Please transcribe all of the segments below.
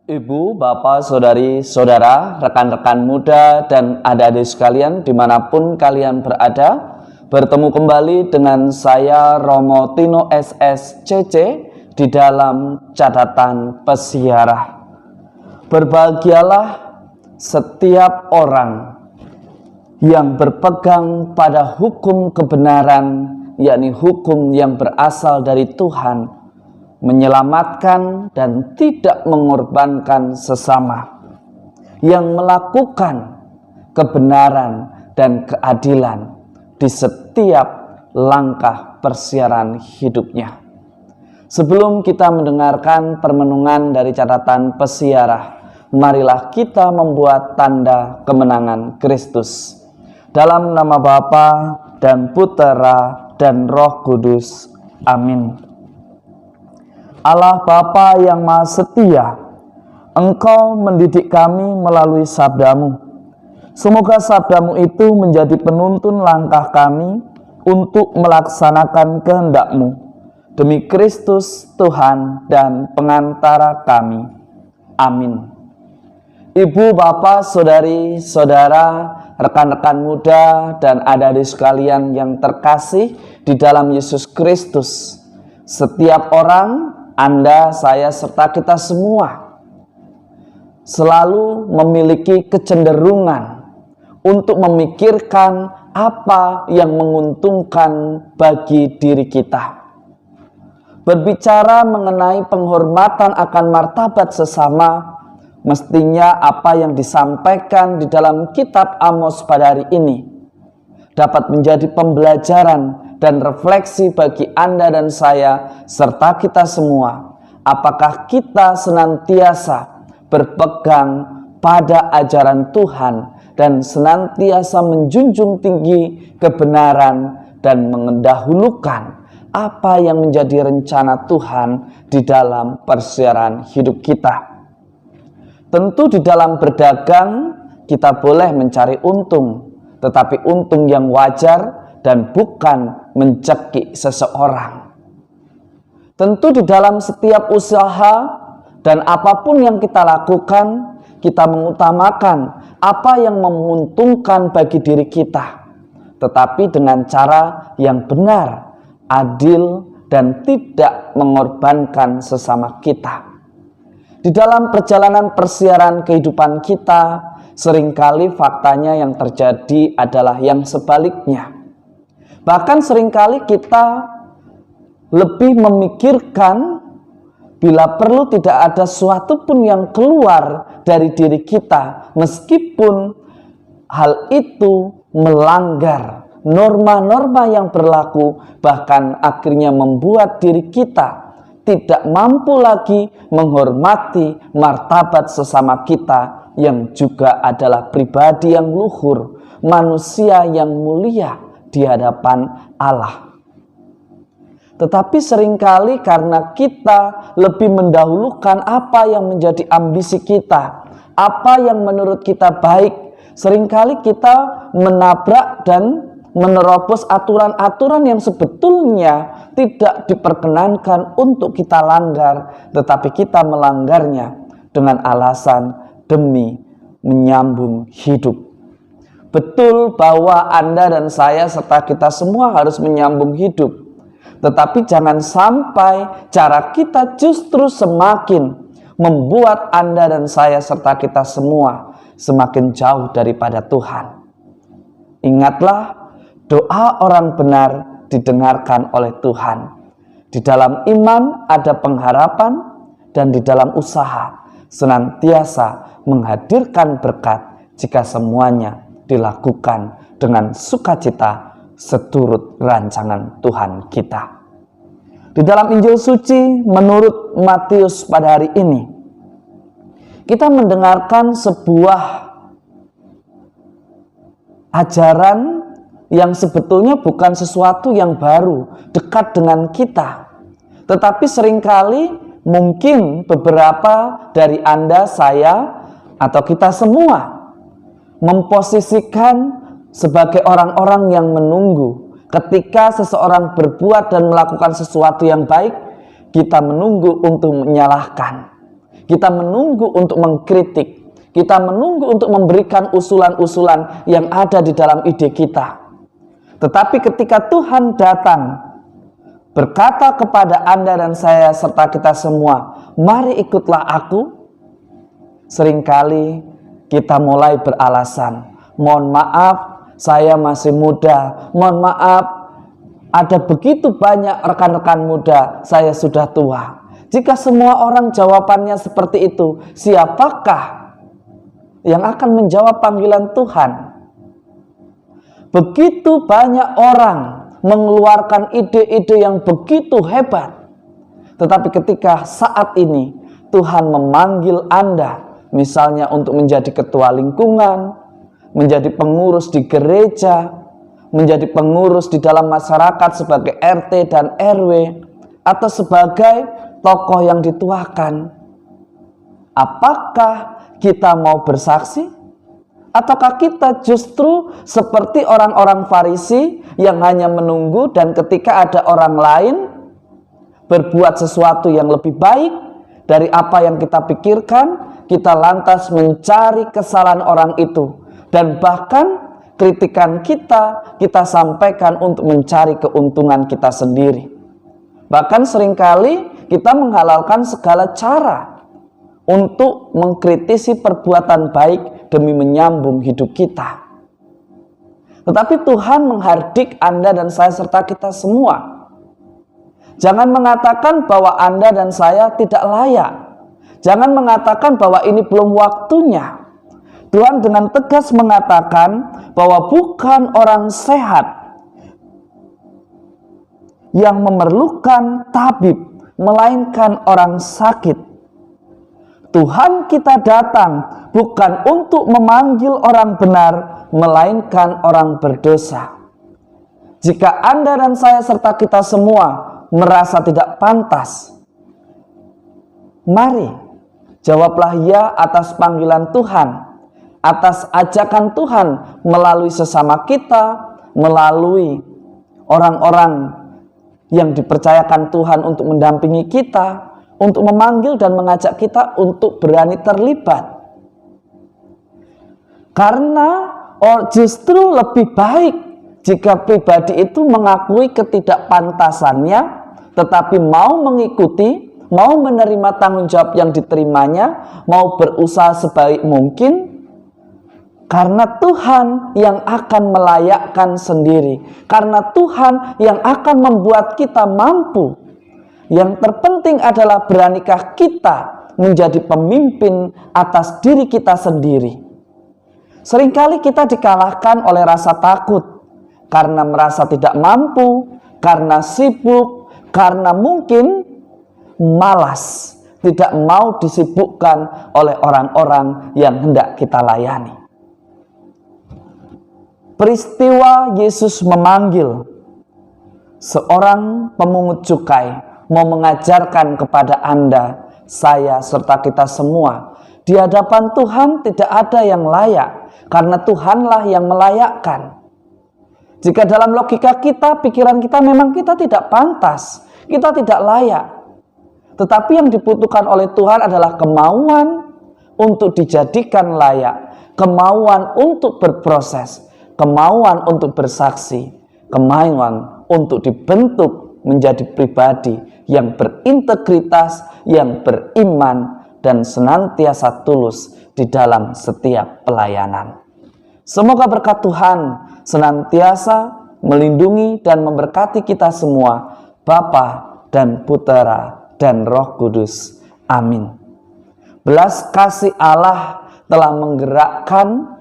Ibu, bapak, saudari, saudara, rekan-rekan muda, dan adik-adik sekalian dimanapun kalian berada, bertemu kembali dengan saya Romo Tino SSCC di dalam catatan pesiarah. Berbahagialah setiap orang yang berpegang pada hukum kebenaran, yakni hukum yang berasal dari Tuhan, menyelamatkan dan tidak mengorbankan sesama, yang melakukan kebenaran dan keadilan di setiap langkah persiaran hidupnya. Sebelum kita mendengarkan permenungan dari catatan pesiarah, marilah kita membuat tanda kemenangan Kristus. Dalam nama Bapa dan Putera dan Roh Kudus. Amin. Allah Bapa yang Maha Setia, Engkau mendidik kami melalui sabdamu. Semoga sabdamu itu menjadi penuntun langkah kami untuk melaksanakan kehendak-Mu. Demi Kristus Tuhan dan pengantara kami. Amin. Ibu, bapak, saudari, saudara, rekan-rekan muda, dan adik-adik sekalian yang terkasih di dalam Yesus Kristus, setiap orang, Anda, saya, serta kita semua selalu memiliki kecenderungan untuk memikirkan apa yang menguntungkan bagi diri kita. Berbicara mengenai penghormatan akan martabat sesama, mestinya apa yang disampaikan di dalam kitab Amos pada hari ini dapat menjadi pembelajaran dan refleksi bagi Anda dan saya serta kita semua. Apakah kita senantiasa berpegang pada ajaran Tuhan dan senantiasa menjunjung tinggi kebenaran dan mengendahulukan apa yang menjadi rencana Tuhan di dalam persiaran hidup kita. Tentu di dalam berdagang kita boleh mencari untung, tetapi untung yang wajar dan bukan mencekik seseorang. Tentu di dalam setiap usaha dan apapun yang kita lakukan, kita mengutamakan apa yang menguntungkan bagi diri kita, tetapi dengan cara yang benar, adil, dan tidak mengorbankan sesama kita. Di dalam perjalanan persiaran kehidupan kita, seringkali faktanya yang terjadi adalah yang sebaliknya. Bahkan seringkali kita lebih memikirkan bila perlu tidak ada sesuatu pun yang keluar dari diri kita, meskipun hal itu melanggar norma-norma yang berlaku, bahkan akhirnya membuat diri kita tidak mampu lagi menghormati martabat sesama kita yang juga adalah pribadi yang luhur, manusia yang mulia di hadapan Allah. Tetapi seringkali karena kita lebih mendahulukan apa yang menjadi ambisi kita, apa yang menurut kita baik, seringkali kita menabrak dan menerobos aturan-aturan yang sebetulnya tidak diperkenankan untuk kita langgar, tetapi kita melanggarnya dengan alasan demi menyambung hidup. Betul bahwa Anda dan saya serta kita semua harus menyambung hidup. Tetapi jangan sampai cara kita justru semakin membuat Anda dan saya serta kita semua semakin jauh daripada Tuhan. Ingatlah, doa orang benar didengarkan oleh Tuhan. Di dalam iman ada pengharapan, dan di dalam usaha senantiasa menghadirkan berkat jika semuanya dilakukan dengan sukacita seturut rancangan Tuhan kita. Di dalam Injil suci menurut Matius pada hari ini, kita mendengarkan sebuah ajaran yang sebetulnya bukan sesuatu yang baru, dekat dengan kita. Tetapi seringkali mungkin beberapa dari Anda, saya, atau kita semua memposisikan sebagai orang-orang yang menunggu. Ketika seseorang berbuat dan melakukan sesuatu yang baik, kita menunggu untuk menyalahkan. kita menunggu untuk mengkritik, kita menunggu untuk memberikan usulan-usulan yang ada di dalam ide kita. Tetapi ketika Tuhan datang berkata kepada Anda dan saya serta kita semua, mari ikutlah aku, seringkali kita mulai beralasan, mohon maaf, saya masih muda, mohon maaf, ada begitu banyak rekan-rekan muda, saya sudah tua. Jika semua orang jawabannya seperti itu, siapakah yang akan menjawab panggilan Tuhan? Begitu banyak orang mengeluarkan ide-ide yang begitu hebat. Tetapi ketika saat ini Tuhan memanggil Anda, misalnya untuk menjadi ketua lingkungan, menjadi pengurus di gereja, menjadi pengurus di dalam masyarakat sebagai RT dan RW, atau sebagai tokoh yang dituakan, apakah kita mau bersaksi? Ataukah kita justru seperti orang-orang Farisi yang hanya menunggu, dan ketika ada orang lain berbuat sesuatu yang lebih baik dari apa yang kita pikirkan, kita lantas mencari kesalahan orang itu, dan bahkan kritikan kita sampaikan untuk mencari keuntungan kita sendiri. Bahkan seringkali kita menghalalkan segala cara untuk mengkritisi perbuatan baik demi menyambung hidup kita. Tetapi Tuhan menghardik Anda dan saya serta kita semua. Jangan mengatakan bahwa Anda dan saya tidak layak. Jangan mengatakan bahwa ini belum waktunya. Tuhan dengan tegas mengatakan bahwa bukan orang sehat yang memerlukan tabib, melainkan orang sakit. Tuhan kita datang bukan untuk memanggil orang benar, melainkan orang berdosa. Jika Anda dan saya serta kita semua merasa tidak pantas, mari jawablah ya atas panggilan Tuhan, atas ajakan Tuhan melalui sesama kita, melalui orang-orang yang dipercayakan Tuhan untuk mendampingi kita, untuk memanggil dan mengajak kita untuk berani terlibat. Karena justru lebih baik jika pribadi itu mengakui ketidakpantasannya, tetapi mau mengikuti, mau menerima tanggung jawab yang diterimanya, mau berusaha sebaik mungkin, karena Tuhan yang akan melayakkan sendiri. Karena Tuhan yang akan membuat kita mampu. Yang terpenting adalah beranikah kita menjadi pemimpin atas diri kita sendiri. Seringkali kita dikalahkan oleh rasa takut. Karena merasa tidak mampu, karena sibuk, karena mungkin malas. Tidak mau disibukkan oleh orang-orang yang hendak kita layani. Peristiwa Yesus memanggil seorang pemungut cukai mau mengajarkan kepada Anda, saya serta kita semua, di hadapan Tuhan tidak ada yang layak, karena Tuhanlah yang melayakkan. Jika dalam logika kita, pikiran kita, memang kita tidak pantas, kita tidak layak. Tetapi yang dibutuhkan oleh Tuhan adalah kemauan untuk dijadikan layak, kemauan untuk berproses, kemauan untuk bersaksi, kemauan untuk dibentuk menjadi pribadi yang berintegritas, yang beriman, dan senantiasa tulus di dalam setiap pelayanan. Semoga berkat Tuhan senantiasa melindungi dan memberkati kita semua, Bapa dan Putera dan Roh Kudus. Amin. Belas kasih Allah telah menggerakkan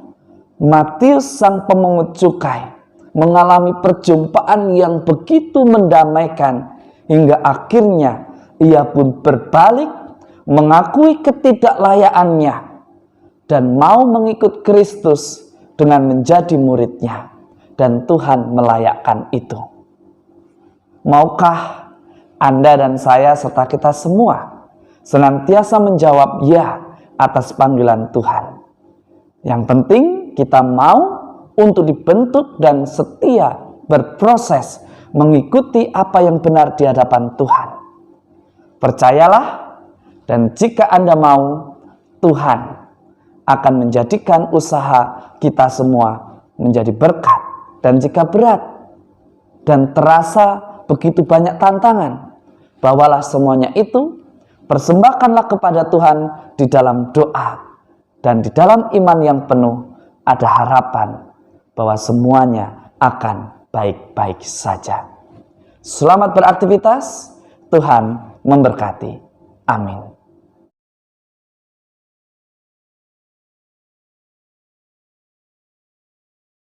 Matius sang pemungut cukai mengalami perjumpaan yang begitu mendamaikan, hingga akhirnya ia pun berbalik mengakui ketidaklayakannya dan mau mengikut Kristus dengan menjadi muridnya, dan Tuhan melayakkan itu. Maukah Anda dan saya serta kita semua senantiasa menjawab ya atas panggilan Tuhan? Yang penting kita mau untuk dibentuk dan setia berproses mengikuti apa yang benar di hadapan Tuhan. Percayalah, Dan jika Anda mau, Tuhan akan menjadikan usaha kita semua menjadi berkat. Dan jika berat dan terasa begitu banyak tantangan, bawalah semuanya itu, persembahkanlah kepada Tuhan di dalam doa. Dan di dalam iman yang penuh ada harapan bahwa semuanya akan baik-baik saja. Selamat beraktivitas, Tuhan memberkati. Amin.